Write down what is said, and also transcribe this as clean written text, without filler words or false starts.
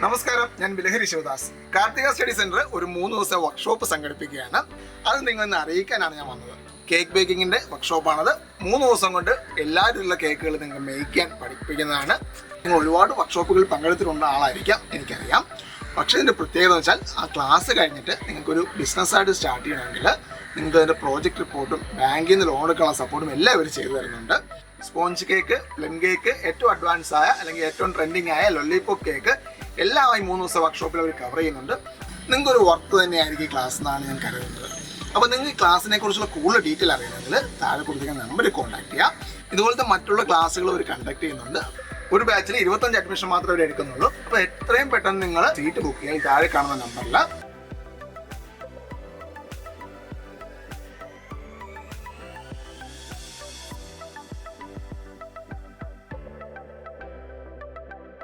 നമസ്കാരം, ഞാൻ Bilahari Sivadas. Karthika study centre ഒരു 3 ദിവസത്തെ വർക്ക്ഷോപ്പ് സംഘടിപ്പിക്കുകയാണ്. അത് നിങ്ങളെ അറിയിക്കാനാണ് ഞാൻ വന്നത്. കേക്ക് ബേക്കിങ്ങിന്റെ വർക്ക്ഷോപ്പാണത്. 3 ദിവസം കൊണ്ട് എല്ലാ രീതിയിലുള്ള കേക്കുകൾ നിങ്ങൾ മേക്ക് ചെയ്യാൻ പഠിപ്പിക്കുന്നതാണ്. നിങ്ങൾ ഒരുപാട് വർക്ക്ഷോപ്പുകൾ പങ്കെടുത്തിട്ടുള്ള ആളായിരിക്കാം, എനിക്കറിയാം. പക്ഷേ ഇതിൻ്റെ പ്രത്യേകത എന്ന് വെച്ചാൽ ആ ക്ലാസ് കഴിഞ്ഞിട്ട് നിങ്ങൾക്കൊരു ബിസിനസ്സായിട്ട് സ്റ്റാർട്ട് ചെയ്യണമെങ്കിൽ നിങ്ങൾക്ക് അതിൻ്റെ പ്രോജക്റ്റ് റിപ്പോർട്ടും ബാങ്കിൽ നിന്ന് ലോൺ എടുക്കാനുള്ള സപ്പോർട്ടും എല്ലാം ഇവർ ചെയ്തു തരുന്നുണ്ട്. സ്പോഞ്ച് കേക്ക്, പ്ലം കേക്ക്, ഏറ്റവും അഡ്വാൻസ് ആയ അല്ലെങ്കിൽ ഏറ്റവും ട്രെൻഡിങ് ആയ ലോലിപോപ്പ് കേക്ക് എല്ലാമായി 3 ദിവസം വർക്ക്ഷോപ്പിൽ അവർ കവർ ചെയ്യുന്നുണ്ട്. നിങ്ങൾക്കൊരു വർക്ക് തന്നെയായിരിക്കും ഈ ക്ലാസ് എന്നാണ് ഞാൻ കരുതുന്നത്. അപ്പോൾ നിങ്ങൾ ഈ ക്ലാസ്സിനെ കുറിച്ചുള്ള കൂടുതൽ ഡീറ്റെയിൽ അറിയണമെങ്കിൽ താഴെ കൊടുത്തിരിക്കുന്ന നമ്പറിൽ കോൺടാക്ട് ചെയ്യാം. ഇതുപോലത്തെ മറ്റുള്ള ക്ലാസ്സുകൾ അവർ കണ്ടക്ട് ചെയ്യുന്നുണ്ട്. ഒരു ബാച്ചിൽ 25 അഡ്മിഷൻ മാത്രമേ അവർ എടുക്കുന്നുള്ളൂ. അപ്പോൾ എത്രയും പെട്ടെന്ന് നിങ്ങൾ സീറ്റ് ബുക്ക് ചെയ്യാൻ താഴെ കാണുന്ന നമ്പറിൽ